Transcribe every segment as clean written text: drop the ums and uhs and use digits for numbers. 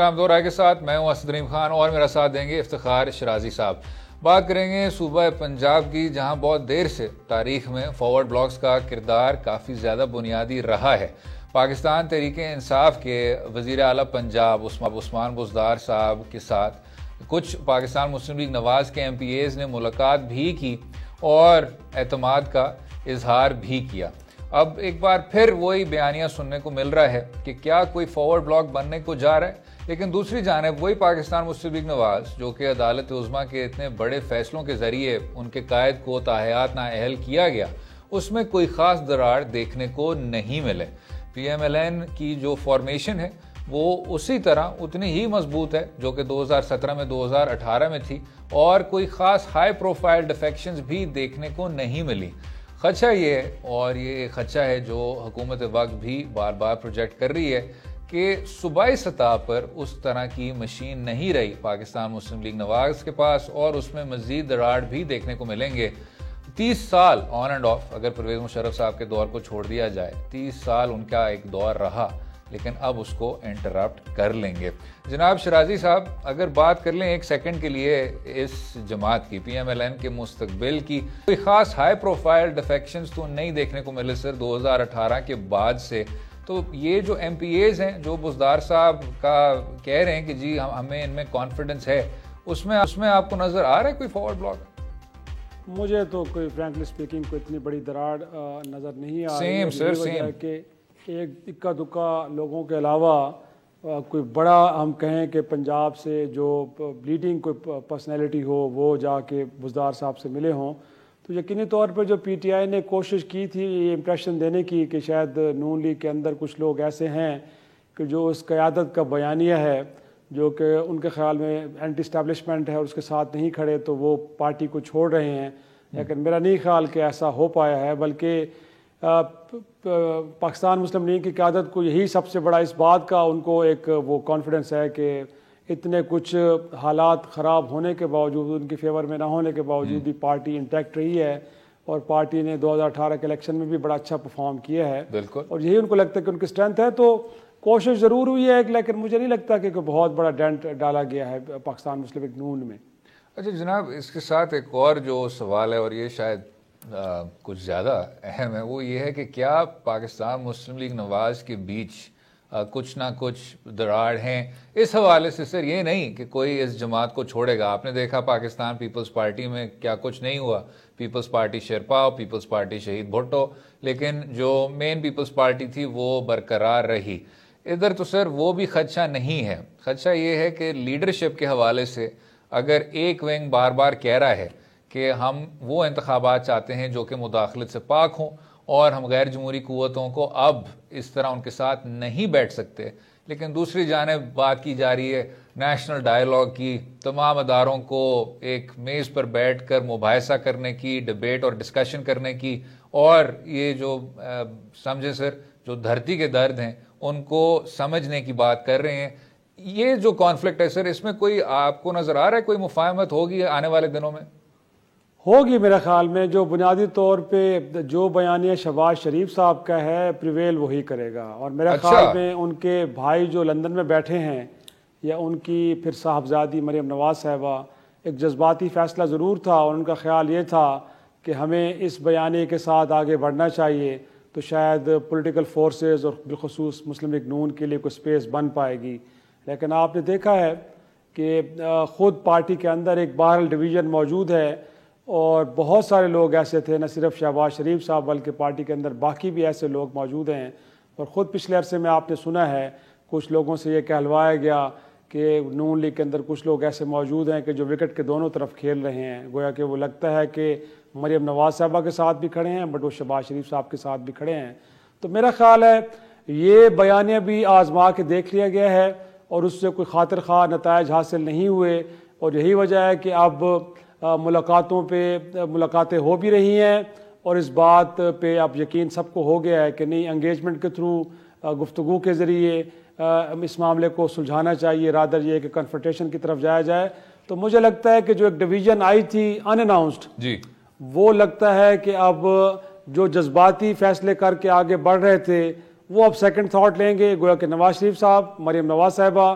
Programme دو رائے کے ساتھ میں ہوں اسد رحیم خان اور میرا ساتھ دیں گے افتخار شرازی صاحب. بات کریں گے صوبہ پنجاب کی, جہاں بہت دیر سے تاریخ میں فارورڈ بلاکس کا کردار کافی زیادہ بنیادی رہا ہے. پاکستان تحریک انصاف کے وزیر اعلیٰ پنجاب عثمان بزدار صاحب کے ساتھ کچھ پاکستان مسلم لیگ نواز کے ایم پی ایز نے ملاقات بھی کی اور اعتماد کا اظہار بھی کیا. اب ایک بار پھر وہی بیانیہ سننے کو مل رہا ہے کہ کیا کوئی فارورڈ بلاک بننے کو جا رہا ہے, لیکن دوسری جانب وہی پاکستان مسلم لیگ نواز جو کہ عدالت عظمیٰ کے اتنے بڑے فیصلوں کے ذریعے ان کے قائد کو تاحیات نااہل کیا گیا, اس میں کوئی خاص دراڑ دیکھنے کو نہیں ملے. پی ایم ایل این کی جو فارمیشن ہے وہ اسی طرح اتنی ہی مضبوط ہے جو کہ 2017 میں 2018 میں تھی, اور کوئی خاص ہائی پروفائل ڈیفیکشنز بھی دیکھنے کو نہیں ملی. خدشہ یہ ہے, اور یہ ایک خدشہ ہے جو حکومت وقت بھی بار بار پروجیکٹ کر رہی ہے, کہ صوبائی سطح پر اس طرح کی مشین نہیں رہی پاکستان مسلم لیگ نواز کے پاس, اور اس میں مزید دراڑ بھی دیکھنے کو ملیں گے. 30 سال آن اینڈ آف اگر پرویز مشرف صاحب کے دور کو چھوڑ دیا جائے, 30 سال ان کا ایک دور رہا, لیکن اب اس کو انٹرپٹ کر لیں گے. جناب شرازی صاحب, اگر بات کر لیں ایک سیکنڈ کے لیے اس جماعت کی, پی ایم ایل این کے مستقبل کی, کوئی خاص ہائی پروفائل ڈیفیکشنز تو نہیں دیکھنے کو ملے سر 2018 کے بعد سے. تو یہ جو ایم پی ایز ہیں جو بزدار صاحب کا کہہ رہے ہیں کہ جی ہمیں ان میں کانفیڈنس ہے, اس میں آپ کو نظر آ رہا ہے کوئی فارورڈ بلاک؟ مجھے تو کوئی فرینکلی اسپیکنگ کوئی اتنی بڑی دراڑ نظر نہیں آ رہی ہے کہ ایک اکا دکا لوگوں کے علاوہ کوئی بڑا ہم کہیں کہ پنجاب سے جو لیڈنگ کوئی پرسنالٹی ہو وہ جا کے بزدار صاحب سے ملے ہوں. تو یقینی طور پر جو پی ٹی آئی نے کوشش کی تھی یہ امپریشن دینے کی کہ شاید نون لیگ کے اندر کچھ لوگ ایسے ہیں کہ جو اس قیادت کا بیانیہ ہے جو کہ ان کے خیال میں اینٹی اسٹیبلشمنٹ ہے اور اس کے ساتھ نہیں کھڑے, تو وہ پارٹی کو چھوڑ رہے ہیں. لیکن میرا نہیں خیال کہ ایسا ہو پایا ہے, بلکہ پاکستان مسلم لیگ کی قیادت کو یہی سب سے بڑا اس بات کا ان کو ایک وہ کانفیڈنس ہے کہ اتنے کچھ حالات خراب ہونے کے باوجود, ان کی فیور میں نہ ہونے کے باوجود بھی پارٹی انٹیکٹ رہی ہے, اور پارٹی نے 2018 کے الیکشن میں بھی بڑا اچھا پرفارم کیا ہے. بالکل, اور یہی ان کو لگتا ہے کہ ان کی اسٹرینتھ ہے. تو کوشش ضرور ہوئی ہے, لیکن مجھے نہیں لگتا کہ کوئی بہت بڑا ڈینٹ ڈالا گیا ہے پاکستان مسلم لیگ نون میں. اچھا جناب, اس کے ساتھ ایک اور جو سوال ہے, اور یہ شاید کچھ زیادہ اہم ہے, وہ یہ ہے کہ کیا پاکستان مسلم لیگ نواز کے بیچ کچھ نہ کچھ دراڑ ہیں اس حوالے سے. سر یہ نہیں کہ کوئی اس جماعت کو چھوڑے گا, آپ نے دیکھا پاکستان پیپلز پارٹی میں کیا کچھ نہیں ہوا, Peoples party Sherpao, Peoples party شہید بھٹو, لیکن جو مین پیپلز پارٹی تھی وہ برقرار رہی. ادھر تو سر وہ بھی خدشہ نہیں ہے. خدشہ یہ ہے کہ لیڈرشپ کے حوالے سے اگر ایک ونگ بار بار کہہ رہا ہے کہ ہم وہ انتخابات چاہتے ہیں جو کہ مداخلت سے پاک ہوں, اور ہم غیر جمہوری قوتوں کو اب اس طرح ان کے ساتھ نہیں بیٹھ سکتے, لیکن دوسری جانب بات کی جا رہی ہے نیشنل ڈائیلاگ کی, تمام اداروں کو ایک میز پر بیٹھ کر مباحثہ کرنے کی, ڈیبیٹ اور ڈسکشن کرنے کی, اور یہ جو سمجھے سر جو دھرتی کے درد ہیں ان کو سمجھنے کی بات کر رہے ہیں. یہ جو کانفلکٹ ہے سر, اس میں کوئی آپ کو نظر آ رہا ہے کوئی مفاہمت ہوگی آنے والے دنوں میں؟ ہوگی میرے خیال میں. جو بنیادی طور پہ جو بیانیہ شہباز شریف صاحب کا ہے پریویل وہی کرے گا, اور میرے خیال میں ان کے بھائی جو لندن میں بیٹھے ہیں یا ان کی پھر صاحبزادی مریم نواز صاحبہ, ایک جذباتی فیصلہ ضرور تھا, اور ان کا خیال یہ تھا کہ ہمیں اس بیانیے کے ساتھ آگے بڑھنا چاہیے, تو شاید پولیٹیکل فورسز اور بالخصوص مسلم لیگ نون کے لیے کوئی سپیس بن پائے گی. لیکن آپ نے دیکھا ہے کہ خود پارٹی کے اندر ایک بہرحال ڈویژن موجود ہے, اور بہت سارے لوگ ایسے تھے, نہ صرف شہباز شریف صاحب بلکہ پارٹی کے اندر باقی بھی ایسے لوگ موجود ہیں. اور خود پچھلے عرصے میں آپ نے سنا ہے کچھ لوگوں سے یہ کہلوایا گیا کہ نون لیگ کے اندر کچھ لوگ ایسے موجود ہیں کہ جو وکٹ کے دونوں طرف کھیل رہے ہیں, گویا کہ وہ لگتا ہے کہ مریم نواز صاحبہ کے ساتھ بھی کھڑے ہیں بٹ وہ شہباز شریف صاحب کے ساتھ بھی کھڑے ہیں. تو میرا خیال ہے یہ بیانیہ بھی آزما کے دیکھ لیا گیا ہے, اور اس سے کوئی خاطر خواہ نتائج حاصل نہیں ہوئے, اور یہی وجہ ہے کہ اب ملاقاتیں ہو بھی رہی ہیں, اور اس بات پہ اب یقین سب کو ہو گیا ہے کہ نہیں, انگیجمنٹ کے تھرو گفتگو کے ذریعے اس معاملے کو سلجھانا چاہیے, رادر یہ کہ کنفرنٹیشن کی طرف جایا جائے. تو مجھے لگتا ہے کہ جو ایک ڈویژن آئی تھی ان اناؤنسڈ, جی وہ لگتا ہے کہ اب جو جذباتی فیصلے کر کے آگے بڑھ رہے تھے وہ اب سیکنڈ تھاٹ لیں گے. گویا کہ نواز شریف صاحب, مریم نواز صاحبہ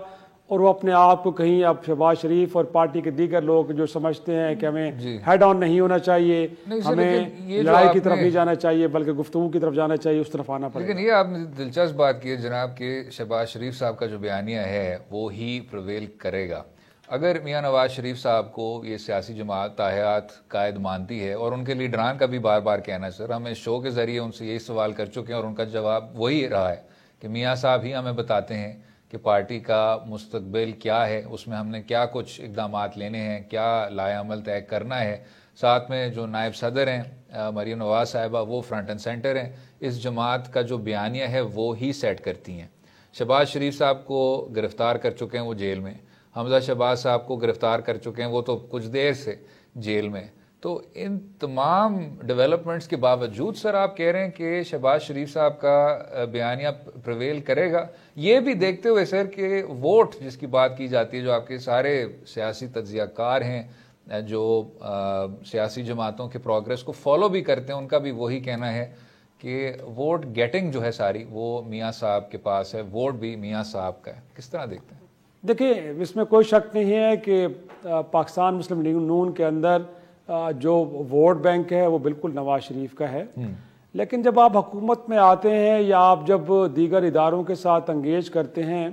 اور وہ اپنے آپ کو کہیں اب شہباز شریف اور پارٹی کے دیگر لوگ جو سمجھتے ہیں کہ ہمیں ہیڈ آن نہیں ہونا چاہیے, ہمیں لڑائی کی طرف نہیں جانا چاہیے بلکہ گفتگو کی طرف جانا چاہیے, اس طرف آنا پڑے. لیکن یہ آپ نے دلچسپ بات کی ہے جناب کہ شہباز شریف صاحب کا جو بیانیہ ہے وہ ہی پرویل کرے گا. اگر میاں نواز شریف صاحب کو یہ سیاسی جماعت تاحیات قائد مانتی ہے, اور ان کے لیڈران کا بھی بار بار کہنا ہے, سر ہم اس شو کے ذریعے ان سے یہی سوال کر چکے ہیں اور ان کا جواب وہی رہا ہے کہ میاں صاحب ہی ہمیں بتاتے ہیں کہ پارٹی کا مستقبل کیا ہے, اس میں ہم نے کیا کچھ اقدامات لینے ہیں, کیا لائحہ عمل طے کرنا ہے. ساتھ میں جو نائب صدر ہیں مریم نواز صاحبہ, وہ فرنٹ اینڈ سینٹر ہیں. اس جماعت کا جو بیانیہ ہے وہ ہی سیٹ کرتی ہیں. شہباز شریف صاحب کو گرفتار کر چکے ہیں وہ جیل میں, حمزہ شہباز صاحب کو گرفتار کر چکے ہیں وہ تو کچھ دیر سے جیل میں. تو ان تمام ڈیولپمنٹس کے باوجود سر آپ کہہ رہے ہیں کہ شہباز شریف صاحب کا بیانیہ پرویل کرے گا, یہ بھی دیکھتے ہوئے سر کہ ووٹ جس کی بات کی جاتی ہے, جو آپ کے سارے سیاسی تجزیہ کار ہیں جو سیاسی جماعتوں کے پروگریس کو فالو بھی کرتے ہیں, ان کا بھی وہی کہنا ہے کہ ووٹ گیٹنگ جو ہے ساری وہ میاں صاحب کے پاس ہے, ووٹ بھی میاں صاحب کا ہے. کس طرح دیکھتے ہیں؟ دیکھیں, اس میں کوئی شک نہیں ہے کہ پاکستان مسلم لیگ نون کے اندر جو ووٹ بینک ہے وہ بالکل نواز شریف کا ہے. لیکن جب آپ حکومت میں آتے ہیں یا آپ جب دیگر اداروں کے ساتھ انگیج کرتے ہیں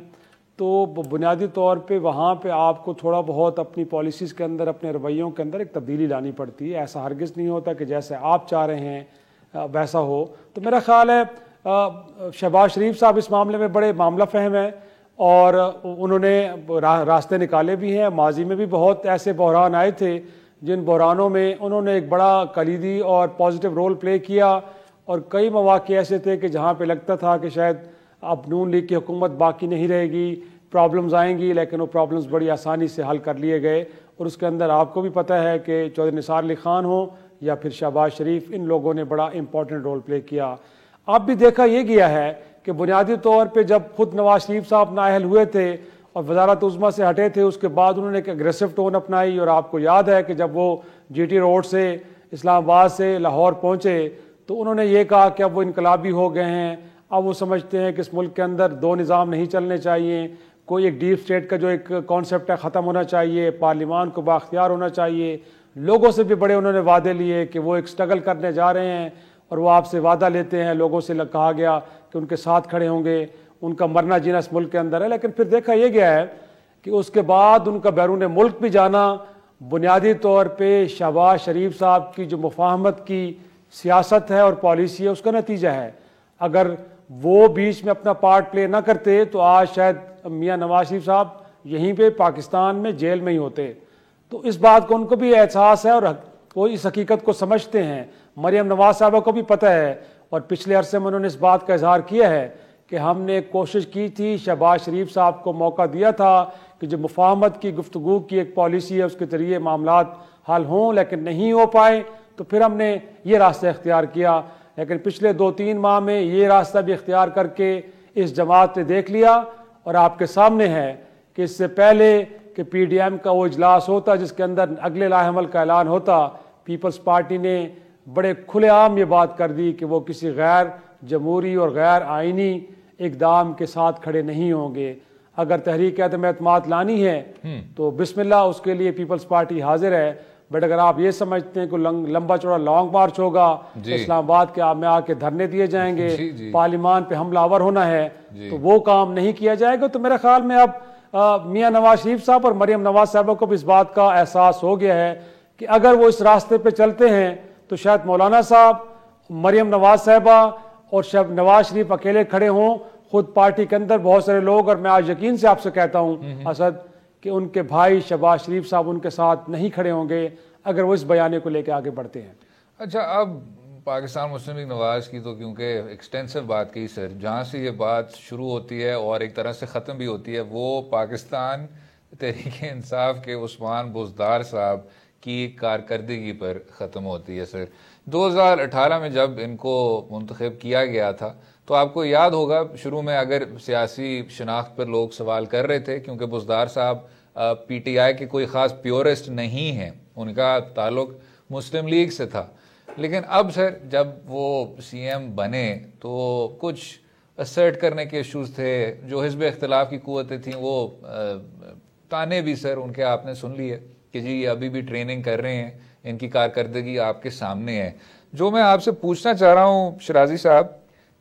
تو بنیادی طور پہ وہاں پہ آپ کو تھوڑا بہت اپنی پالیسیز کے اندر, اپنے رویوں کے اندر ایک تبدیلی لانی پڑتی ہے. ایسا ہرگز نہیں ہوتا کہ جیسے آپ چاہ رہے ہیں ویسا ہو. تو میرا خیال ہے شہباز شریف صاحب اس معاملے میں بڑے معاملہ فہم ہیں اور انہوں نے راستے نکالے بھی ہیں. ماضی میں بھی بہت ایسے بحران آئے تھے جن بحرانوں میں انہوں نے ایک بڑا کلیدی اور پازیٹیو رول پلے کیا, اور کئی مواقع ایسے تھے کہ جہاں پہ لگتا تھا کہ شاید اب نون لیگ کی حکومت باقی نہیں رہے گی, پرابلمز آئیں گی, لیکن وہ پرابلمز بڑی آسانی سے حل کر لیے گئے. اور اس کے اندر آپ کو بھی پتہ ہے کہ چودھری نثار علی خان ہوں یا پھر شہباز شریف, ان لوگوں نے بڑا امپورٹنٹ رول پلے کیا. اب بھی دیکھا یہ گیا ہے کہ بنیادی طور پہ جب خود نواز شریف صاحب نااہل ہوئے تھے اور وزارت عظمیٰ سے ہٹے تھے, اس کے بعد انہوں نے ایک اگریسو ٹون اپنائی. اور آپ کو یاد ہے کہ جب وہ جی ٹی روڈ سے اسلام آباد سے لاہور پہنچے تو انہوں نے یہ کہا کہ اب وہ انقلابی ہو گئے ہیں, اب وہ سمجھتے ہیں کہ اس ملک کے اندر دو نظام نہیں چلنے چاہیے, کوئی ایک ڈیپ اسٹیٹ کا جو ایک کانسیپٹ ہے ختم ہونا چاہیے, پارلیمان کو بااختیار ہونا چاہیے. لوگوں سے بھی بڑے انہوں نے وعدے لیے کہ وہ ایک سٹرگل کرنے جا رہے ہیں اور وہ آپ سے وعدہ لیتے ہیں. لوگوں سے کہا گیا کہ ان کے ساتھ کھڑے ہوں گے, ان کا مرنا جینا اس ملک کے اندر ہے. لیکن پھر دیکھا یہ گیا ہے کہ اس کے بعد ان کا بیرون ملک بھی جانا بنیادی طور پہ شہباز شریف صاحب کی جو مفاہمت کی سیاست ہے اور پالیسی ہے اس کا نتیجہ ہے. اگر وہ بیچ میں اپنا پارٹ پلے نہ کرتے تو آج شاید میاں نواز شریف صاحب یہیں پہ پاکستان میں جیل میں ہی ہوتے. تو اس بات کو ان کو بھی احساس ہے اور وہ اس حقیقت کو سمجھتے ہیں. مریم نواز صاحبہ کو بھی پتہ ہے اور پچھلے عرصے میں انہوں نے اس بات کا اظہار کیا ہے کہ ہم نے ایک کوشش کی تھی, شہباز شریف صاحب کو موقع دیا تھا کہ جو مفاہمت کی گفتگو کی ایک پالیسی ہے اس کے ذریعے معاملات حل ہوں, لیکن نہیں ہو پائے. تو پھر ہم نے یہ راستہ اختیار کیا, لیکن پچھلے 2-3 ماہ میں یہ راستہ بھی اختیار کر کے اس جماعت نے دیکھ لیا. اور آپ کے سامنے ہے کہ اس سے پہلے کہ پی ڈی ایم کا وہ اجلاس ہوتا جس کے اندر اگلے لائحہ عمل کا اعلان ہوتا, پیپلز پارٹی نے بڑے کھلے عام یہ بات کر دی کہ وہ کسی غیر جمہوری اور غیر آئینی اقدام کے ساتھ کھڑے نہیں ہوں گے. اگر تحریک عدم اعتماد لانی ہے تو بسم اللہ, اس کے لیے پیپلز پارٹی حاضر ہے. بٹ اگر آپ یہ سمجھتے ہیں کہ لمبا چوڑا لانگ مارچ ہوگا, اسلام آباد کے میں آ کے دھرنے دیے جائیں گے, پارلیمان پہ حملہ آور ہونا ہے, تو وہ کام نہیں کیا جائے گا. تو میرے خیال میں اب میاں نواز شریف صاحب اور مریم نواز صاحبہ کو بھی اس بات کا احساس ہو گیا ہے کہ اگر وہ اس راستے پہ چلتے ہیں تو شاید مولانا صاحب, مریم نواز صاحبہ اور نواز شریف اکیلے کھڑے ہوں. خود پارٹی کے اندر بہت سارے لوگ, اور میں آج یقین سے آپ سے کہتا ہوں اسد, کہ ان کے بھائی شہباز شریف صاحب ان کے ساتھ نہیں کھڑے ہوں گے اگر وہ اس بیانے کو لے کے آگے بڑھتے ہیں. اچھا, اب پاکستان مسلم لیگ نواز کی تو کیونکہ ایکسٹینسو بات کی سر, جہاں سے یہ بات شروع ہوتی ہے اور ایک طرح سے ختم بھی ہوتی ہے وہ پاکستان تحریک انصاف کے عثمان بزدار صاحب کی کارکردگی پر ختم ہوتی ہے سر. 2018 میں جب ان کو منتخب کیا گیا تھا تو آپ کو یاد ہوگا شروع میں اگر سیاسی شناخت پر لوگ سوال کر رہے تھے کیونکہ بزدار صاحب پی ٹی آئی کے کوئی خاص پیورسٹ نہیں ہیں, ان کا تعلق مسلم لیگ سے تھا. لیکن اب سر جب وہ سی ایم بنے تو کچھ اسرٹ کرنے کے ایشوز تھے, جو حزب اختلاف کی قوتیں تھیں وہ تانے بھی سر ان کے آپ نے سن لیے کہ جی یہ ابھی بھی ٹریننگ کر رہے ہیں, ان کی کارکردگی آپ کے سامنے ہے. جو میں آپ سے پوچھنا چاہ رہا ہوں شرازی صاحب,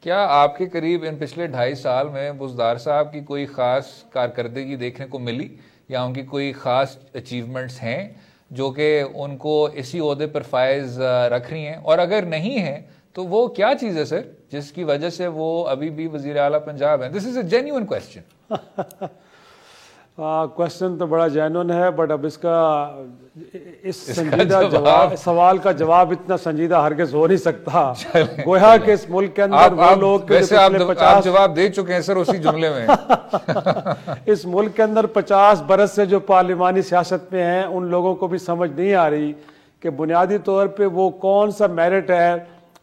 کیا آپ کے قریب ان پچھلے 2.5 سال میں بزدار صاحب کی کوئی خاص کارکردگی دیکھنے کو ملی, یا ان کی کوئی خاص اچیومنٹس ہیں جو کہ ان کو اسی عہدے پر فائز رکھ رہی ہیں, اور اگر نہیں ہیں تو وہ کیا چیز ہے سر جس کی وجہ سے وہ ابھی بھی وزیر اعلیٰ پنجاب ہیں؟ دس از اے جینیون کویسچن. کوشچن تو بڑا جینون ہے, بٹ اب اس سنجیدہ سوال کا جواب اتنا سنجیدہ ہرگز ہو نہیں سکتا. گویا کہ اس ملک کے اندر وہ لوگ, ویسے آپ جواب دے چکے ہیں سر اسی جملے میں, اس ملک کے اندر 50 برس سے جو پارلیمانی سیاست میں ہیں ان لوگوں کو بھی سمجھ نہیں آ رہی کہ بنیادی طور پہ وہ کون سا میرٹ ہے,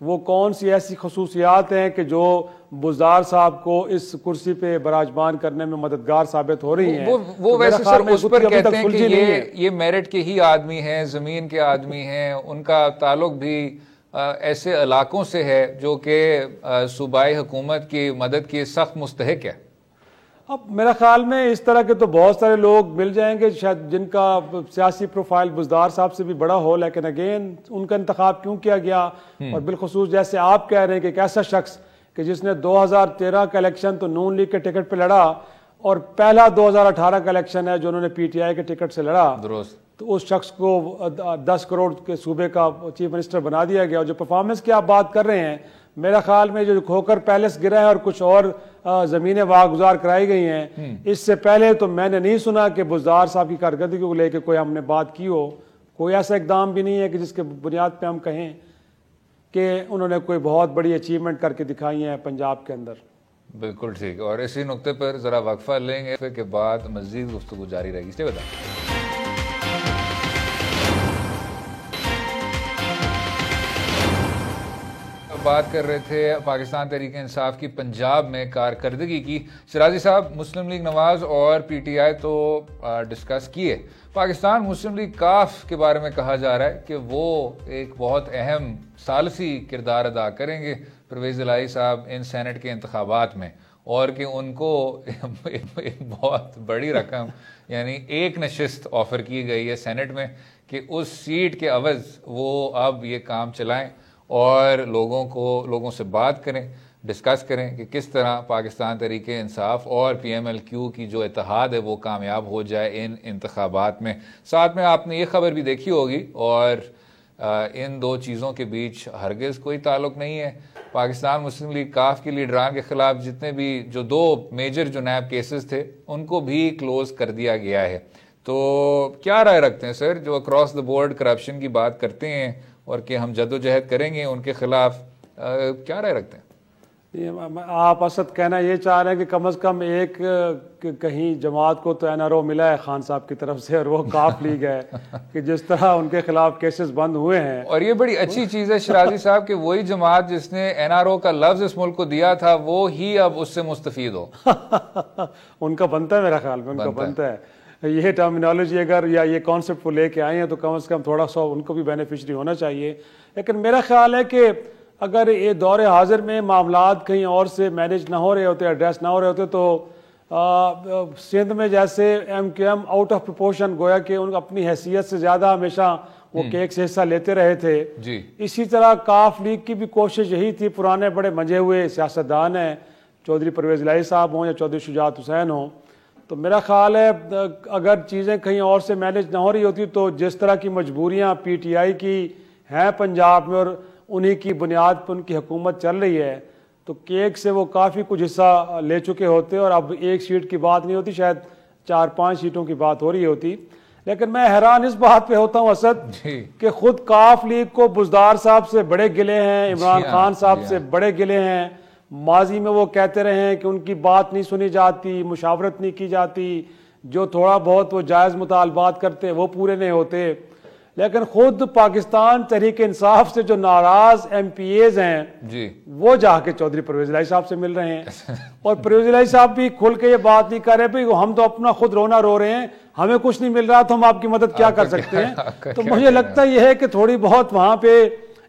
وہ کون سی ایسی خصوصیات ہیں کہ جو بزدار صاحب کو اس کرسی پہ براجمان کرنے میں مددگار ثابت ہو رہی ہیں. وہ ویسے سر اس پر کہتے ہیں کہ یہ میرٹ کے ہی آدمی ہیں, زمین کے آدمی ہیں, ان کا تعلق بھی ایسے علاقوں سے ہے جو کہ صوبائی حکومت کی مدد کی سخت مستحق ہے. اب میرا خیال میں اس طرح کے تو بہت سارے لوگ مل جائیں گے شاید جن کا سیاسی پروفائل بزدار صاحب سے بھی بڑا ہو, لیکن اگین ان کا انتخاب کیوں کیا گیا, اور بالخصوص جیسے آپ کہہ رہے ہیں کہ ایک ایسا شخص کہ جس نے 2013 کا الیکشن تو نون لیگ کے ٹکٹ پہ لڑا, اور پہلا 2018 کا الیکشن ہے جو انہوں نے پی ٹی آئی کے ٹکٹ سے لڑا, تو اس شخص کو 10 کروڑ کے صوبے کا چیف منسٹر بنا دیا گیا. اور جو پرفارمنس کی آپ بات کر رہے ہیں, میرا خیال میں جو کھوکر پیلس گرا ہے اور کچھ اور زمینیں واگزار کرائی گئی ہیں, اس سے پہلے تو میں نے نہیں سنا کہ بزدار صاحب کی کارکردگی کو لے کے کوئی ہم نے بات کی ہو. کوئی ایسا اقدام بھی نہیں ہے کہ جس کے بنیاد پہ ہم کہیں کہ انہوں نے کوئی بہت بڑی اچیومنٹ کر کے دکھائی ہیں پنجاب کے اندر. بالکل ٹھیک, اور اسی نقطے پر ذرا وقفہ لیں گے, پھر کے بعد مزید گفتگو جاری رہے گی. اس لیے بات کر رہے تھے پاکستان تحریک انصاف کی پنجاب میں کارکردگی کی. شرازی صاحب, مسلم لیگ نواز اور پی ٹی آئی تو ڈسکس کیے, پاکستان مسلم لیگ کاف کے بارے میں کہا جا رہا ہے کہ وہ ایک بہت اہم ثالثی کردار ادا کریں گے پرویز الہی صاحب ان سینٹ کے انتخابات میں, اور کہ ان کو ایک بہت بڑی رقم یعنی 1 نشست آفر کی گئی ہے سینٹ میں کہ اس سیٹ کے عوض وہ اب یہ کام چلائیں اور لوگوں سے بات کریں, ڈسکس کریں کہ کس طرح پاکستان تحریک انصاف اور پی ایم ایل کیو کی جو اتحاد ہے وہ کامیاب ہو جائے ان انتخابات میں. ساتھ میں آپ نے یہ خبر بھی دیکھی ہوگی, اور ان دو چیزوں کے بیچ ہرگز کوئی تعلق نہیں ہے. پاکستان مسلم لیگ کاف کے لیڈران کے خلاف جتنے بھی جو 2 میجر جو نیب کیسز تھے ان کو بھی کلوز کر دیا گیا ہے. تو کیا رائے رکھتے ہیں سر جو اکراس دا بورڈ کرپشن کی بات کرتے ہیں اور کہ ہم جدوجہد کریں گے ان کے خلاف, کیا رائے رکھتے ہیں؟ آپ اسد کہنا یہ چاہ رہے ہیں کہ کم از کم ایک کہیں جماعت کو تو این آر او ملا ہے خان صاحب کی طرف سے, اور وہ کاف لیگ ہے کہ جس طرح ان کے خلاف کیسز بند ہوئے ہیں. اور یہ بڑی اچھی چیز ہے شرازی صاحب کہ وہی جماعت جس نے این آر او کا لفظ اس ملک کو دیا تھا وہ ہی اب اس سے مستفید ہو. ان کا بنتا ہے, میرا خیال میں ان کا بنتا ہے. یہ ٹرمینالوجی اگر یا یہ کانسیپٹ کو لے کے آئے ہیں تو کم از کم تھوڑا سا ان کو بھی بینیفیشری ہونا چاہیے. لیکن میرا خیال ہے کہ اگر یہ دور حاضر میں معاملات کہیں اور سے مینیج نہ ہو رہے ہوتے, ایڈریس نہ ہو رہے ہوتے, تو سندھ میں جیسے M Q M out of proportion گویا کہ ان اپنی حیثیت سے زیادہ ہمیشہ وہ کیک سے حصہ لیتے رہے تھے. اسی طرح کاف لیگ کی بھی کوشش یہی تھی. پرانے بڑے منجھے ہوئے سیاستدان ہیں, چودھری پرویز الہی صاحب ہوں یا چودھری شجاعت حسین ہوں, تو میرا خیال ہے اگر چیزیں کہیں اور سے مینیج نہ ہو رہی ہوتی تو جس طرح کی مجبوریاں پی ٹی آئی کی ہیں پنجاب میں اور انہی کی بنیاد پر ان کی حکومت چل رہی ہے, تو کیک سے وہ کافی کچھ حصہ لے چکے ہوتے, اور اب 1 سیٹ کی بات نہیں ہوتی, شاید 4-5 سیٹوں کی بات ہو رہی ہوتی. لیکن میں حیران اس بات پہ ہوتا ہوں اسد کہ خود کاف لیگ کو بزدار صاحب سے بڑے گلے ہیں, عمران خان صاحب سے بڑے گلے ہیں. ماضی میں وہ کہتے رہے ہیں کہ ان کی بات نہیں سنی جاتی, مشاورت نہیں کی جاتی, جو تھوڑا بہت وہ جائز مطالبات کرتے وہ پورے نہیں ہوتے. لیکن خود پاکستان تحریک انصاف سے جو ناراض ایم پی ایز ہیں وہ جا کے چودھری پرویز الہی صاحب سے مل رہے ہیں, اور پرویز الہی صاحب بھی کھل کے یہ بات نہیں کر رہے بھائی ہم تو اپنا خود رونا رو رہے ہیں, ہمیں کچھ نہیں مل رہا تو ہم آپ کی مدد کیا کر سکتے ہیں. تو مجھے لگتا یہ ہے کہ تھوڑی بہت وہاں پہ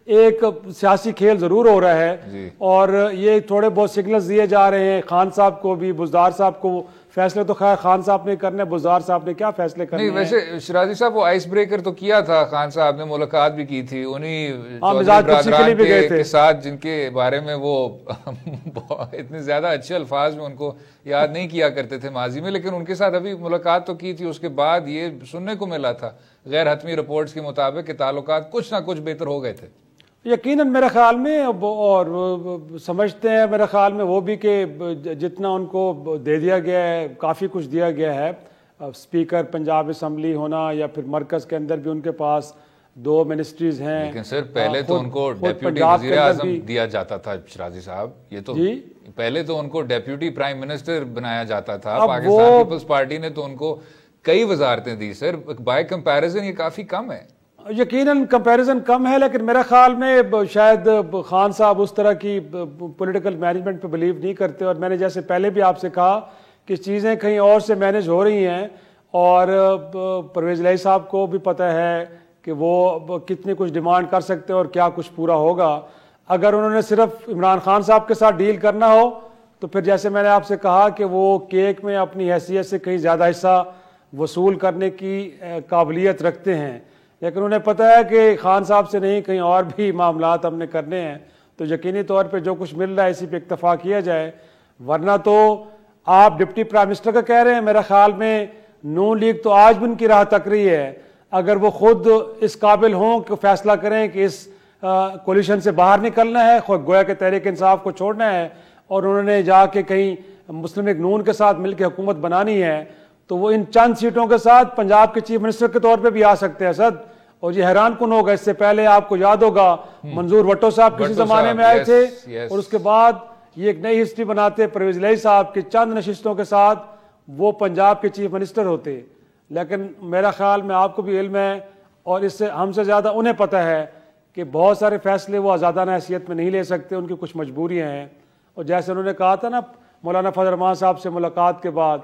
ایک سیاسی کھیل ضرور ہو رہا ہے اور یہ تھوڑے بہت سگنلز دیے جا رہے ہیں خان صاحب کو بھی, بزدار صاحب کو. فیصلے تو خیر خان صاحب نے کرنے, بزدار صاحب نے کیا فیصلے کرنے ہیں. ویسے شرازی صاحب وہ آئس بریکر تو کیا تھا, خان صاحب نے ملاقات بھی کی تھی انہیں برادران کے ساتھ جن کے بارے میں وہ اتنے زیادہ اچھے الفاظ میں ان کو یاد نہیں کیا کرتے تھے ماضی میں, لیکن ان کے ساتھ ابھی ملاقات تو کی تھی. اس کے بعد یہ سننے کو ملا تھا غیر حتمی رپورٹس کے مطابق کہ تعلقات کچھ نہ کچھ بہتر ہو گئے تھے. یقیناً میرے خیال میں, اور سمجھتے ہیں میرے خیال میں وہ بھی کہ جتنا ان کو دے دیا گیا ہے کافی کچھ دیا گیا ہے. اسپیکر پنجاب اسمبلی ہونا یا پھر مرکز کے اندر بھی ان کے پاس 2 منسٹریز ہیں. لیکن سر پہلے تو ان کو ڈیپیوٹی وزیر اعظم دیا جاتا تھا شرازی صاحب, یہ تو پہلے تو ان کو ڈیپیوٹی پرائم منسٹر بنایا جاتا تھا. پاکستان پیپلز پارٹی نے تو ان کو کئی وزارتیں دی. سر بائی کمپیریزن یہ کافی کم ہے. یقیناً کمپیریزن کم ہے, لیکن میرے خیال میں شاید خان صاحب اس طرح کی پولیٹیکل مینجمنٹ پہ بلیو نہیں کرتے. اور میں نے جیسے پہلے بھی آپ سے کہا کہ چیزیں کہیں اور سے مینیج ہو رہی ہیں, اور پرویز الہی صاحب کو بھی پتہ ہے کہ وہ کتنی کچھ ڈیمانڈ کر سکتے اور کیا کچھ پورا ہوگا. اگر انہوں نے صرف عمران خان صاحب کے ساتھ ڈیل کرنا ہو تو پھر جیسے میں نے آپ سے کہا کہ وہ کیک میں اپنی حیثیت سے کہیں زیادہ حصہ وصول کرنے کی قابلیت رکھتے ہیں. لیکن انہیں پتہ ہے کہ خان صاحب سے نہیں, کہیں اور بھی معاملات ہم نے کرنے ہیں, تو یقینی طور پہ جو کچھ مل رہا ہے اسی پہ اکتفا کیا جائے. ورنہ تو آپ ڈپٹی پرائم منسٹر کا کہہ رہے ہیں, میرا خیال میں نون لیگ تو آج بھی ان کی راہ تک رہی ہے. اگر وہ خود اس قابل ہوں کہ فیصلہ کریں کہ اس کولیشن سے باہر نکلنا ہے, گویا کہ تحریک انصاف کو چھوڑنا ہے, اور انہوں نے جا کے کہیں مسلم لیگ نون کے ساتھ مل کے حکومت بنانی ہے, تو وہ ان چند سیٹوں کے ساتھ پنجاب کے چیف منسٹر کے طور پہ بھی آ سکتے ہیں سر. اور یہ حیران کن ہوگا, اس سے پہلے آپ کو یاد ہوگا منظور بھٹو صاحب کسی زمانے میں آئے تھے, اور اس کے بعد یہ ایک نئی ہسٹری بناتے پرویز الہی صاحب کے چند نشستوں کے ساتھ وہ پنجاب کے چیف منسٹر ہوتے. لیکن میرا خیال میں آپ کو بھی علم ہے, اور اس سے ہم سے زیادہ انہیں پتہ ہے کہ بہت سارے فیصلے وہ آزادانہ حیثیت میں نہیں لے سکتے, ان کی کچھ مجبوریاں ہیں. اور جیسے انہوں نے کہا تھا نا مولانا فضل الرحمان صاحب سے ملاقات کے بعد,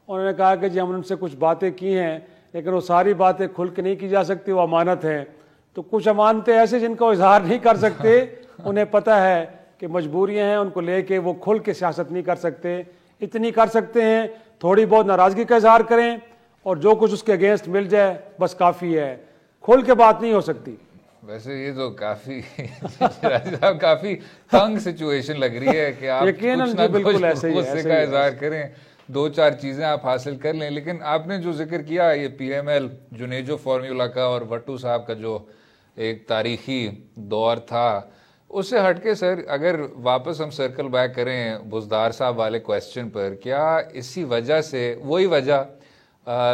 انہوں نے کہا کہ جی ہم ان سے کچھ باتیں کی ہیں, لیکن وہ ساری باتیں کھل کے نہیں کی جا سکتی, وہ امانت ہیں. تو کچھ امانتیں ایسے جن کا اظہار نہیں کر سکتے, انہیں پتہ ہے کہ مجبوریاں ہیں, ان کو لے کے وہ کھل کے سیاست نہیں کر سکتے. اتنی کر سکتے ہیں تھوڑی بہت ناراضگی کا اظہار کریں, اور جو کچھ اس کے اگینسٹ مل جائے بس کافی ہے, کھل کے بات نہیں ہو سکتی. ویسے یہ تو کافی کافی تنگ سچویشن لگ رہی ہے کہ آپ بالکل ایسے ہی غصے کا اظہار کریں, 2-4 چیزیں آپ حاصل کر لیں. لیکن آپ نے جو ذکر کیا یہ P M L Junejo formula کا اور بھٹو صاحب کا جو ایک تاریخی دور تھا, اس سے ہٹ کے سر اگر واپس ہم سرکل بیک کریں بزدار صاحب والے کویسچن پر, کیا اسی وجہ سے, وہی وجہ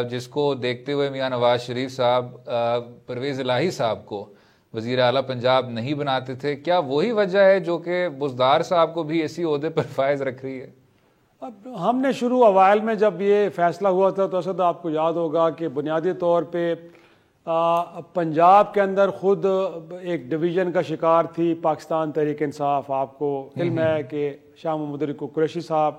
جس کو دیکھتے ہوئے میاں نواز شریف صاحب پرویز الہی صاحب کو وزیر اعلیٰ پنجاب نہیں بناتے تھے, کیا وہی وجہ ہے جو کہ بزدار صاحب کو بھی اسی عہدے پر فائز رکھ رہی ہے؟ اب ہم نے شروع اوائل میں جب یہ فیصلہ ہوا تھا تو اسد آپ کو یاد ہوگا کہ بنیادی طور پہ پنجاب کے اندر خود ایک ڈویژن کا شکار تھی پاکستان تحریک انصاف. آپ کو علم ہے کہ شاہ محمود قریشی صاحب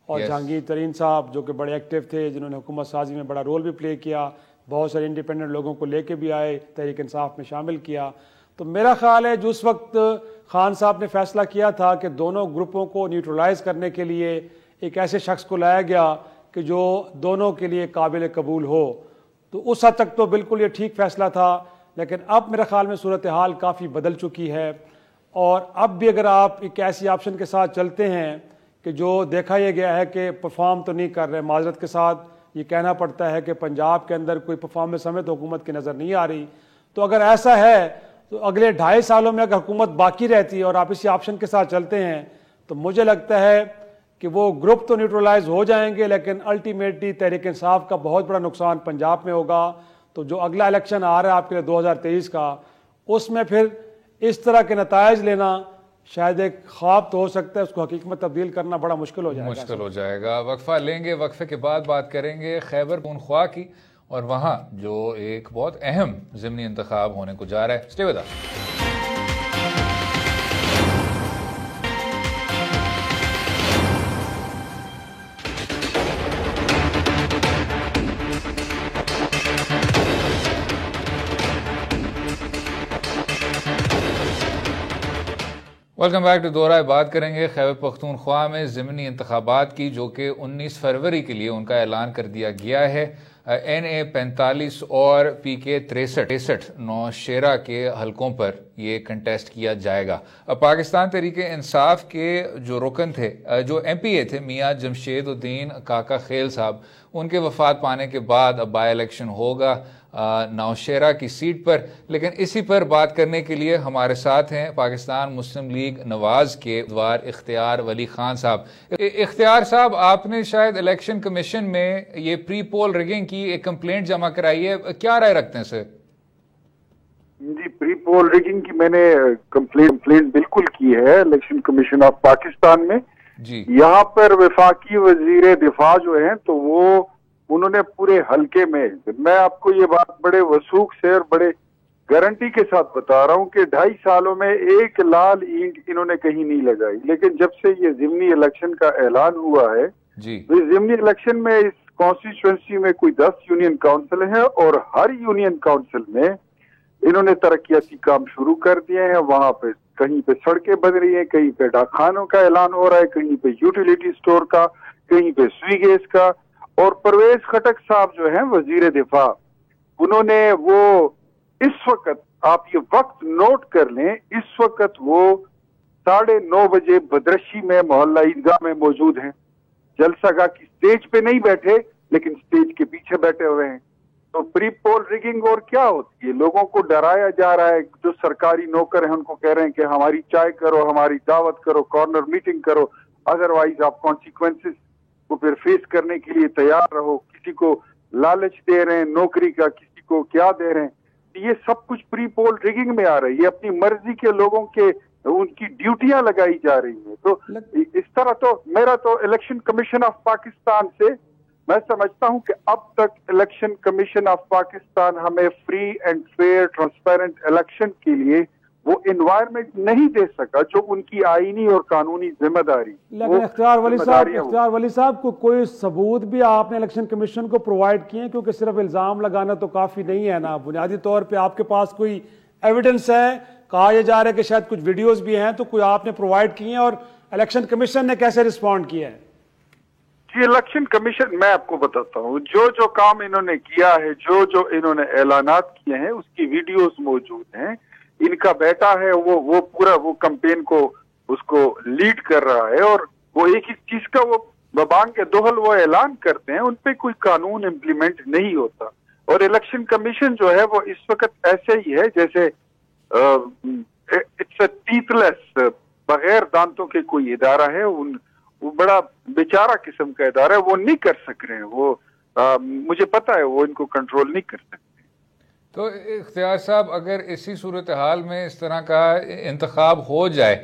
اور جہانگیر ترین صاحب جو کہ بڑے ایکٹیو تھے, جنہوں نے حکومت سازی میں بڑا رول بھی پلے کیا, بہت سارے انڈیپینڈنٹ لوگوں کو لے کے بھی آئے, تحریک انصاف میں شامل کیا. تو میرا خیال ہے جو اس وقت خان صاحد نے فیصلہ کیا تھا کہ دونوں گروپوں کو نیوٹرلائز کرنے کے لیے ایک ایسے شخص کو لایا گیا کہ جو دونوں کے لیے قابل قبول ہو, تو اس حد تک تو بالکل یہ ٹھیک فیصلہ تھا. لیکن اب میرے خیال میں صورتحال کافی بدل چکی ہے, اور اب بھی اگر آپ ایک ایسی آپشن کے ساتھ چلتے ہیں کہ جو دیکھا یہ گیا ہے کہ پرفارم تو نہیں کر رہے, معذرت کے ساتھ یہ کہنا پڑتا ہے کہ پنجاب کے اندر کوئی پرفارمنس سمیت حکومت کی نظر نہیں آ رہی, تو اگر ایسا ہے تو اگلے 2.5 سالوں میں اگر حکومت باقی رہتی ہے اور آپ اسی آپشن کے ساتھ چلتے ہیں تو مجھے لگتا ہے کہ وہ گروپ تو نیوٹرلائز ہو جائیں گے, لیکن الٹیمیٹلی تحریک انصاف کا بہت بڑا نقصان پنجاب میں ہوگا. تو جو اگلا الیکشن آ رہا ہے آپ کے لیے 2023 کا, اس میں پھر اس طرح کے نتائج لینا شاید ایک خواب تو ہو سکتا ہے, اس کو حقیقت میں تبدیل کرنا بڑا مشکل ہو جائے گا. وقفہ لیں گے, وقفے کے بعد بات کریں گے خیبر پختونخوا کی, اور وہاں جو ایک بہت اہم ضمنی انتخاب ہونے کو جا رہا ہے. Stay with us. Welcome back to دورہ. بات کریں گے خیبر پختونخوا میں ضمنی انتخابات کی، جو کہ 19 فروری کے لیے ان کا اعلان کر دیا گیا ہے. NA 45 اور PK 63 نوشیرہ کے حلقوں پر یہ کنٹیسٹ کیا جائے گا. پاکستان تحریک انصاف کے جو رکن تھے، جو MPA تھے، میاں جمشید الدین کاکا خیل صاحب، ان کے وفات پانے کے بعد اب بائی الیکشن ہوگا نوشیرہ کی سیٹ پر. لیکن اسی پر بات کرنے کے لیے ہمارے ساتھ ہیں پاکستان مسلم لیگ نواز کے امیدوار اختیار ولی خان صاحب. اختیار صاحب، آپ نے شاید الیکشن کمیشن میں یہ پری پول ریگنگ کی ایک کمپلینٹ جمع کرائی ہے، کیا رائے رکھتے ہیں سر؟ جی، پری پول ریگنگ کی میں نے کمپلینٹ بالکل کی ہے الیکشن کمیشن آف پاکستان میں. جی، یہاں پر وفاقی وزیر دفاع جو ہیں تو انہوں نے پورے حلقے میں آپ کو یہ بات بڑے وثوق سے اور بڑے گارنٹی کے ساتھ بتا رہا ہوں کہ 2.5 سالوں میں ایک لال اینٹ انہوں نے کہیں نہیں لگائی. لیکن جب سے یہ ضمنی الیکشن کا اعلان ہوا ہے، ضمنی الیکشن میں اس کانسٹیچوئنسی میں کوئی 10 یونین کاؤنسل ہیں اور ہر یونین کاؤنسل میں انہوں نے ترقیاتی کام شروع کر دیے ہیں. وہاں پہ کہیں پہ سڑکیں بن رہی ہیں، کہیں پہ ڈاک خانوں کا اعلان ہو رہا ہے، کہیں پہ یوٹیلیٹی سٹور کا، کہیں پہ سوئی گیس کا. اور پرویز خٹک صاحب جو ہیں وزیر دفاع، انہوں نے اس وقت، آپ یہ وقت نوٹ کر لیں، اس وقت وہ 9:30 بجے بدرشی میں محلہ عیدگاہ میں موجود ہیں. جلسہ گاہ کی سٹیج پہ نہیں بیٹھے لیکن سٹیج کے پیچھے بیٹھے ہوئے ہیں. تو پری پول ریگنگ اور کیا ہوتی ہے؟ لوگوں کو ڈرایا جا رہا ہے. جو سرکاری نوکر ہیں ان کو کہہ رہے ہیں کہ ہماری چائے کرو، ہماری دعوت کرو، کارنر میٹنگ کرو، ادروائز آپ کانسیکوینسز کو پھر فیس کرنے کے لیے تیار رہو. کسی کو لالچ دے رہے ہیں نوکری کا، کسی کو کیا دے رہے ہیں. یہ سب کچھ پری پول ریگنگ میں آ رہی ہے. اپنی مرضی کے لوگوں کے ان کی ڈیوٹیاں لگائی جا رہی ہیں. تو اس طرح تو میرا تو الیکشن کمیشن آف پاکستان سے میں سمجھتا ہوں کہ اب تک الیکشن کمیشن آف پاکستان ہمیں free and fair transparent election کے لیے وہ انوائرمنٹ نہیں دے سکا جو ان کی آئینی اور قانونی ذمہ داری. لیکن اختیار ولی صاحب کو کوئی ثبوت بھی آپ نے الیکشن کمیشن کو پرووائڈ کیے ہیں؟ کیونکہ صرف الزام لگانا تو کافی نہیں ہے نا. بنیادی طور پہ آپ کے پاس کوئی ایویڈنس ہے؟ کہا یہ جا رہا ہے کہ شاید کچھ ویڈیوز بھی ہیں، تو کوئی آپ نے پرووائڈ کیے ہیں؟ اور الیکشن کمیشن نے کیسے رسپونڈ کیا ہے؟ جی، الیکشن کمیشن میں آپ کو بتاتا ہوں، جو کام انہوں نے کیا ہے، جو انہوں نے اعلانات کیے ہیں، اس کی ویڈیوز موجود ہیں. ان کا بیٹا ہے وہ پورا کمپین کو اس کو لیڈ کر رہا ہے، اور وہ ایک ایک چیز کا وہ ببانگ کے دوہل وہ اعلان کرتے ہیں، ان پہ کوئی قانون امپلیمنٹ نہیں ہوتا. اور الیکشن کمیشن جو ہے وہ اس وقت ایسے ہی ہے جیسے اٹس اے ٹیتھ بغیر دانتوں کے کوئی ادارہ ہے. وہ بڑا بیچارہ قسم کا ادارہ ہے. وہ نہیں کر سک رہے ہیں، وہ مجھے پتا ہے وہ ان کو کنٹرول نہیں کر سکتے. تو اختیار صاحب، اگر اسی صورتحال میں اس طرح کا انتخاب ہو جائے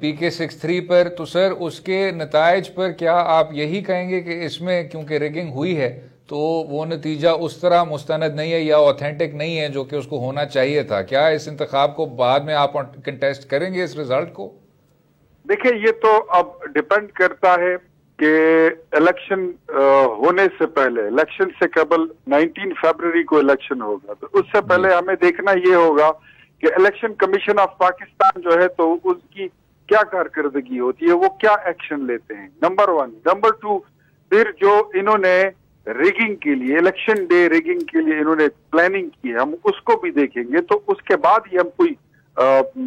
PK 63 پر، تو سر اس کے نتائج پر کیا آپ یہی کہیں گے کہ اس میں کیونکہ ریگنگ ہوئی ہے تو وہ نتیجہ اس طرح مستند نہیں ہے یا اوتھینٹک نہیں ہے جو کہ اس کو ہونا چاہیے تھا؟ کیا اس انتخاب کو بعد میں آپ کنٹیسٹ کریں گے اس رزلٹ کو؟ دیکھیں، یہ تو اب ڈیپینڈ کرتا ہے کہ الیکشن ہونے سے پہلے، الیکشن سے قبل 19 فروری کو الیکشن ہوگا، تو اس سے پہلے ہمیں دیکھنا یہ ہوگا کہ الیکشن کمیشن آف پاکستان جو ہے تو اس کی کیا کارکردگی ہوتی ہے، وہ کیا ایکشن لیتے ہیں، نمبر 1. نمبر 2، پھر جو انہوں نے ریگنگ کے لیے، الیکشن ڈے ریگنگ کے لیے انہوں نے پلاننگ کی ہے، ہم اس کو بھی دیکھیں گے. تو اس کے بعد ہی ہم کوئی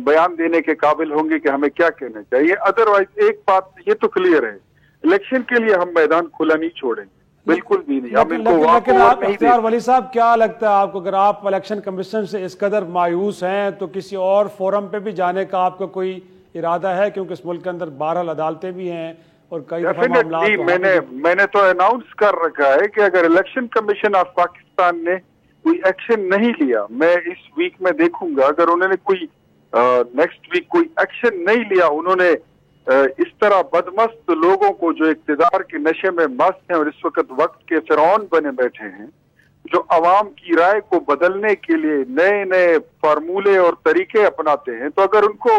بیان دینے کے قابل ہوں گے کہ ہمیں کیا کہنا چاہیے. ادروائز ایک بات یہ تو کلیئر ہے، الیکشن کے لیے ہم میدان کھلا نہیں چھوڑیں گے، بالکل بھی نہیں. لیکن آپ اختیار ولی صاحب، کیا لگتا ہے آپ کو، اگر آپ الیکشن کمیشن سے اس قدر مایوس ہیں تو کسی اور فورم پہ بھی جانے کا آپ کا کوئی ارادہ ہے؟ کیونکہ اس ملک کے اندر 12 عدالتیں بھی ہیں اور کئی دفعہ معاملات میں نے تو اناؤنس کر رکھا ہے کہ اگر الیکشن کمیشن آف پاکستان نے کوئی ایکشن نہیں لیا، میں اس ویک میں دیکھوں گا. اگر انہوں نے کوئی نیکسٹ ویک کوئی ایکشن نہیں لیا، انہوں نے اس طرح بدمست لوگوں کو جو اقتدار کے نشے میں مست ہیں اور اس وقت کے فرعون بنے بیٹھے ہیں، جو عوام کی رائے کو بدلنے کے لیے نئے نئے فارمولے اور طریقے اپناتے ہیں، تو اگر ان کو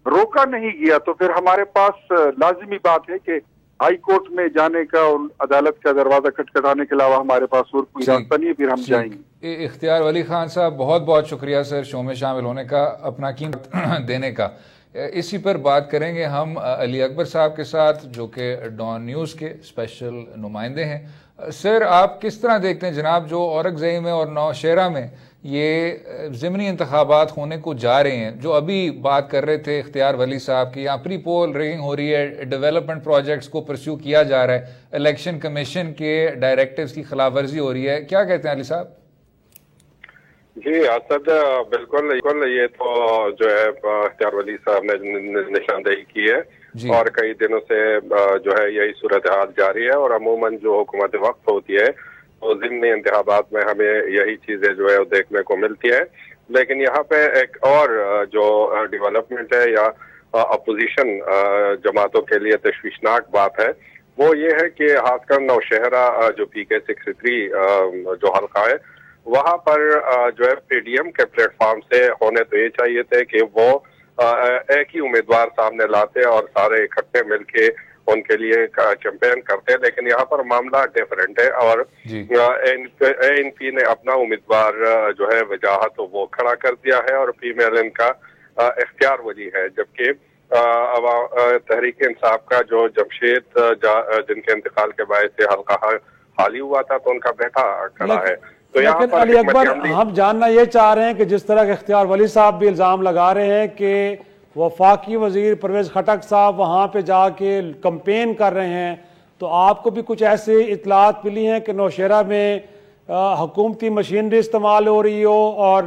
روکا نہیں گیا تو پھر ہمارے پاس لازمی بات ہے کہ ہائی کورٹ میں جانے کا اور عدالت کا دروازہ کھٹکھٹانے کے علاوہ ہمارے پاس اور کوئی راستہ نہیں ہے. پھر ہم جائیں گے. اختیار ولی خان صاحب، بہت بہت شکریہ سر شو میں شامل ہونے کا، اپنا قیمت دینے کا. اسی پر بات کریں گے ہم علی اکبر صاحب کے ساتھ جو کہ ڈان نیوز کے اسپیشل نمائندے ہیں۔ سر، آپ کس طرح دیکھتے ہیں جناب جو اورنگزئی میں اور نوشہرہ میں یہ ضمنی انتخابات ہونے کو جا رہے ہیں، جو ابھی بات کر رہے تھے اختیار ولی صاحب کی، یہاں پری پول ریگنگ ہو رہی ہے، ڈیولپمنٹ پروجیکٹس کو پرسیو کیا جا رہا ہے، الیکشن کمیشن کے ڈائریکٹیوز کی خلاف ورزی ہو رہی ہے، کیا کہتے ہیں علی صاحب؟ جی اسد، بالکل یہ تو جو ہے اختیار ولی صاحب نے نشاندہی کی ہے اور کئی دنوں سے جو ہے یہی صورتحال جاری ہے، اور عموماً جو حکومت وقت ہوتی ہے تو ضمنی انتخابات میں ہمیں یہی چیزیں جو ہے دیکھنے کو ملتی ہے۔ لیکن یہاں پہ ایک اور جو ڈیولپمنٹ ہے یا اپوزیشن جماعتوں کے لیے تشویشناک بات ہے وہ یہ ہے کہ خاص کر نوشہرہ جو PK63 جو حلقہ ہے وہاں پر جو ہے PDM کے پلیٹ فارم سے ہونے تو یہ چاہیے تھے کہ وہ ایک ہی امیدوار سامنے لاتے اور سارے اکٹھے مل کے ان کے لیے کیمپین کرتے، لیکن یہاں پر معاملہ ڈیفرنٹ ہے اور ANP نے اپنا امیدوار جو ہے وجاہت وہ کھڑا کر دیا ہے اور فیمیل ان کا اختیار ولی ہے، جبکہ تحریک انصاف کا جو جمشید جن کے انتقال کے باعث سے حلقہ خالی ہوا تھا تو ان کا بیٹا کھڑا ہے۔ لیکن علی اکبر، ہم جاننا یہ چاہ رہے ہیں کہ جس طرح کے اختیار ولی صاحب بھی الزام لگا رہے ہیں کہ وفاقی وزیر پرویز خٹک صاحب وہاں پہ جا کے کمپین کر رہے ہیں، تو آپ کو بھی کچھ ایسے اطلاعات ملی ہیں کہ نوشہرہ میں حکومتی مشینری استعمال ہو رہی ہو اور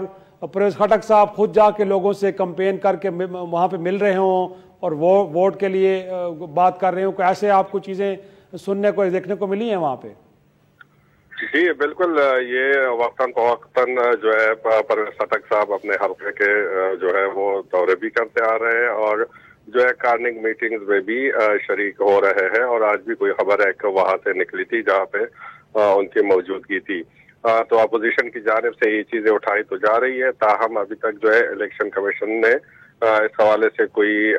پرویز خٹک صاحب خود جا کے لوگوں سے کمپین کر کے وہاں پہ مل رہے ہوں اور وہ ووٹ کے لیے بات کر رہے ہوں، ایسے آپ کو چیزیں سننے کو دیکھنے کو ملی ہیں وہاں پہ؟ جی بالکل، یہ وقتاً فوقتاً جو ہے پرویز خٹک صاحب اپنے حلقے کے جو ہے وہ دورے بھی کرتے آ رہے ہیں اور جو ہے کارننگ میٹنگز میں بھی شریک ہو رہے ہیں، اور آج بھی کوئی خبر ہے کہ وہاں سے نکلی تھی جہاں پہ ان کی موجودگی تھی، تو اپوزیشن کی جانب سے یہ چیزیں اٹھائی تو جا رہی ہے، تاہم ابھی تک جو ہے الیکشن کمیشن نے اس حوالے سے کوئی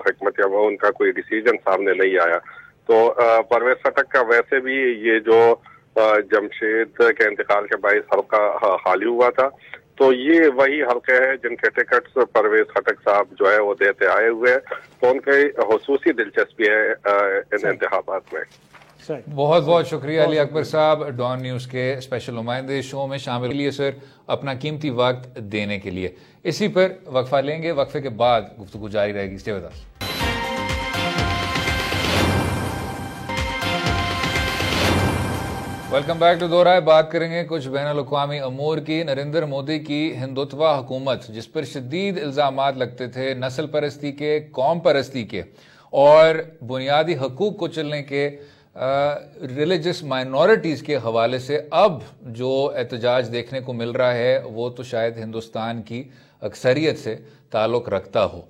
حکمت عمل ان کا کوئی ڈیسیجن سامنے نہیں آیا۔ تو پرویز خٹک کا ویسے بھی یہ جو جمشید کے انتقال کے باعث حلقہ خالی ہوا تھا تو یہ وہی حلقے ہیں جن کے ٹکٹس پرویز خٹک صاحب جو ہے وہ دیتے آئے ہوئے ہیں، تو ان کی خصوصی دلچسپی ہے ان انتخابات میں۔ بہت بہت شکریہ علی اکبر صاحب، ڈان نیوز کے اسپیشل نمائندے شو میں شامل کے لیے سر اپنا قیمتی وقت دینے کے لیے۔ اسی پر وقفہ لیں گے، وقفے کے بعد گفتگو جاری رہے گی۔ Stay with us. Welcome back to دو رائے۔ بات کریں گے کچھ بین الاقوامی امور کی۔ نریندر مودی کی ہندوتوا حکومت جس پر شدید الزامات لگتے تھے نسل پرستی کے، قوم پرستی کے اور بنیادی حقوق کو چلنے کے، ریلیجس مائنورٹیز کے حوالے سے اب جو احتجاج دیکھنے کو مل رہا ہے وہ تو شاید ہندوستان کی اکثریت سے تعلق رکھتا ہو۔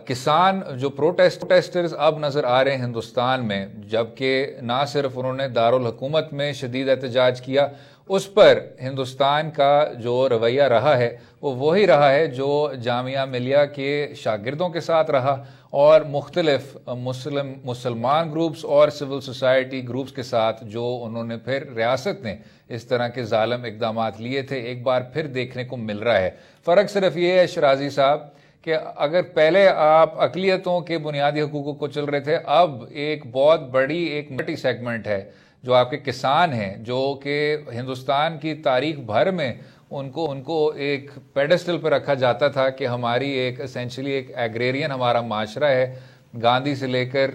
کسان جو پروٹیسٹرز اب نظر آ رہے ہیں ہندوستان میں، جبکہ نہ صرف انہوں نے دارالحکومت میں شدید احتجاج کیا، اس پر ہندوستان کا جو رویہ رہا ہے وہ وہی رہا ہے جو جامعہ ملیہ کے شاگردوں کے ساتھ رہا اور مختلف مسلمان گروپس اور سول سوسائٹی گروپس کے ساتھ جو انہوں نے پھر ریاست نے اس طرح کے ظالم اقدامات لیے تھے، ایک بار پھر دیکھنے کو مل رہا ہے۔ فرق صرف یہ ہے شرازی صاحب کہ اگر پہلے آپ اقلیتوں کے بنیادی حقوق کو چل رہے تھے، اب ایک بہت بڑی ایک ملٹی سیگمنٹ ہے جو آپ کے کسان ہیں، جو کہ ہندوستان کی تاریخ بھر میں ان کو ایک پیڈسٹل پہ رکھا جاتا تھا کہ ہماری ایک اسینشلی ایک ایگریرین ہمارا معاشرہ ہے۔ گاندھی سے لے کر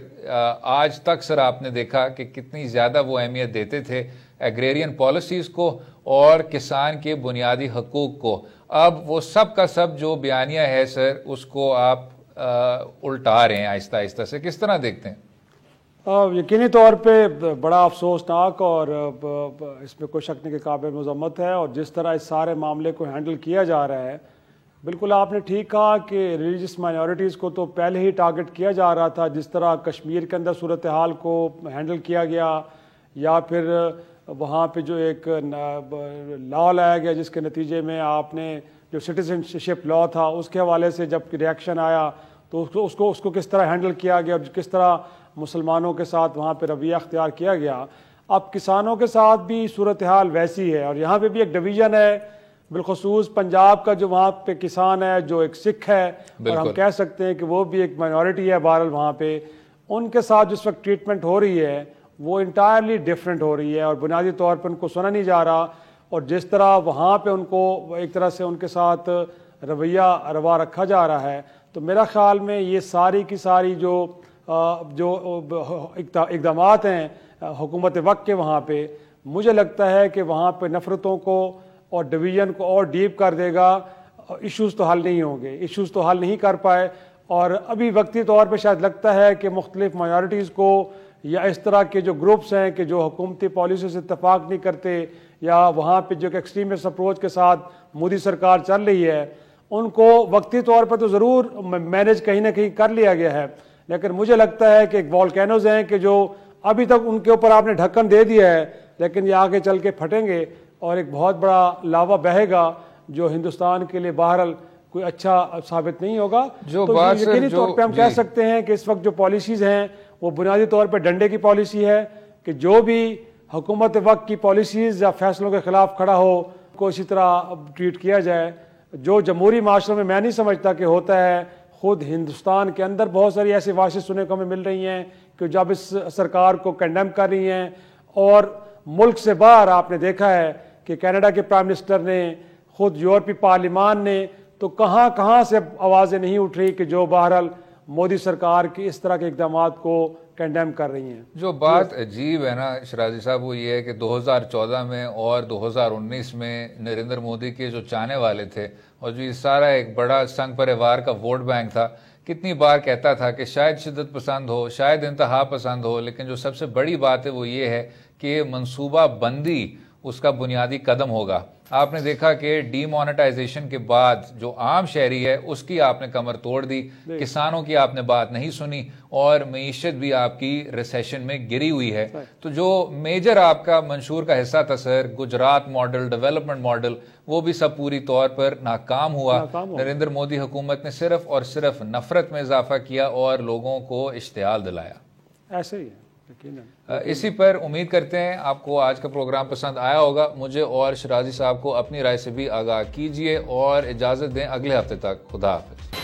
آج تک سر آپ نے دیکھا کہ کتنی زیادہ وہ اہمیت دیتے تھے ایگریرین پالیسیز کو اور کسان کے بنیادی حقوق کو۔ اب وہ سب کا سب جو بیانیہ ہے سر اس کو آپ الٹا رہے ہیں آہستہ آہستہ سے، کس طرح دیکھتے ہیں؟ یقینی طور پہ بڑا افسوسناک اور اس میں کوئی شک نہیں کے قابل مذمت ہے، اور جس طرح اس سارے معاملے کو ہینڈل کیا جا رہا ہے، بالکل آپ نے ٹھیک کہا کہ ریلیجس مائنورٹیز کو تو پہلے ہی ٹارگٹ کیا جا رہا تھا، جس طرح کشمیر کے اندر صورتحال کو ہینڈل کیا گیا، یا پھر وہاں پہ جو ایک لا لایا گیا جس کے نتیجے میں آپ نے جو سٹیزن شپ لا تھا اس کے حوالے سے جب ریئیکشن آیا تو اس کو کس طرح ہینڈل کیا گیا اور کس طرح مسلمانوں کے ساتھ وہاں پہ رویہ اختیار کیا گیا۔ اب کسانوں کے ساتھ بھی صورتحال ویسی ہے، اور یہاں پہ بھی ایک ڈویژن ہے بالخصوص پنجاب کا جو وہاں پہ کسان ہے جو ایک سکھ ہے اور ہم کہہ سکتے ہیں کہ وہ بھی ایک مائنورٹی ہے بہرحال وہاں پہ، ان کے ساتھ جس وقت ٹریٹمنٹ ہو رہی ہے وہ انٹائرلی ڈفرینٹ ہو رہی ہے اور بنیادی طور پہ ان کو سنا نہیں جا رہا، اور جس طرح وہاں پہ ان کو ایک طرح سے ان کے ساتھ رویہ روا رکھا جا رہا ہے، تو میرا خیال میں یہ ساری کی ساری جو اقدامات ہیں حکومت وقت کے وہاں پہ، مجھے لگتا ہے کہ وہاں پہ نفرتوں کو اور ڈویژن کو اور ڈیپ کر دے گا، ایشوز تو حل نہیں ہوں گے، ایشوز تو حل نہیں کر پائے، اور ابھی وقتی طور پہ شاید لگتا ہے کہ مختلف مائنورٹیز کو یا اس طرح کے جو گروپس ہیں کہ جو حکومتی پالیسی سے اتفاق نہیں کرتے یا وہاں پہ جو کہ ایکسٹریمسٹ اپروچ کے ساتھ مودی سرکار چل رہی ہے، ان کو وقتی طور پر تو ضرور مینیج کہیں نہ کہیں کر لیا گیا ہے، لیکن مجھے لگتا ہے کہ ایک والکینوز ہیں کہ جو ابھی تک ان کے اوپر آپ نے ڈھکن دے دیا ہے، لیکن یہ آگے چل کے پھٹیں گے اور ایک بہت بڑا لاوا بہے گا جو ہندوستان کے لیے بہرحال کوئی اچھا ثابت نہیں ہوگا۔ جو تو یقینی طور پہ ہم کہہ سکتے ہیں کہ اس وقت جو پالیسیز ہیں وہ بنیادی طور پہ ڈنڈے کی پالیسی ہے کہ جو بھی حکومت وقت کی پالیسیز یا فیصلوں کے خلاف کھڑا ہو کو اسی طرح ٹریٹ کیا جائے، جو جمہوری معاشرے میں نہیں سمجھتا کہ ہوتا ہے۔ خود ہندوستان کے اندر بہت ساری ایسی واشز سننے کو ہمیں مل رہی ہیں کہ جب اس سرکار کو کنڈیم کر رہی ہیں، اور ملک سے باہر آپ نے دیکھا ہے کہ کینیڈا کے پرائم منسٹر نے، خود یورپی پارلیمان نے، تو کہاں سے آوازیں نہیں اٹھ رہی کہ جو بہرحال مودی سرکار کی اس طرح کے اقدامات کو کنڈیم کر رہی ہیں۔ جو بات عجیب ہے نا شرازی صاحب وہ یہ ہے کہ 2014 میں اور 2019 میں نریندر مودی کے جو چاہنے والے تھے اور جو یہ سارا ایک بڑا سنگ پریوار کا ووٹ بینک تھا، کتنی بار کہتا تھا کہ شاید شدت پسند ہو، شاید انتہا پسند ہو، لیکن جو سب سے بڑی بات ہے وہ یہ ہے کہ منصوبہ بندی اس کا بنیادی قدم ہوگا۔ آپ نے دیکھا کہ ڈی مونیٹائزیشن کے بعد جو عام شہری ہے اس کی آپ نے کمر توڑ دی، کسانوں کی آپ نے بات نہیں سنی، اور معیشت بھی آپ کی ریسیشن میں گری ہوئی ہے۔ تو جو میجر آپ کا منشور کا حصہ تھا سر، گجرات ماڈل، ڈیولپمنٹ ماڈل، وہ بھی سب پوری طور پر ناکام ہوا۔ نریندر مودی حکومت نے صرف اور صرف نفرت میں اضافہ کیا اور لوگوں کو اشتعال دلایا۔ ایسے ہی ہے۔ اسی پر امید کرتے ہیں آپ کو آج کا پروگرام پسند آیا ہوگا۔ مجھے اور شرازی صاحب کو اپنی رائے سے بھی آگاہ کیجیے اور اجازت دیں اگلے ہفتے تک۔ خدا حافظ۔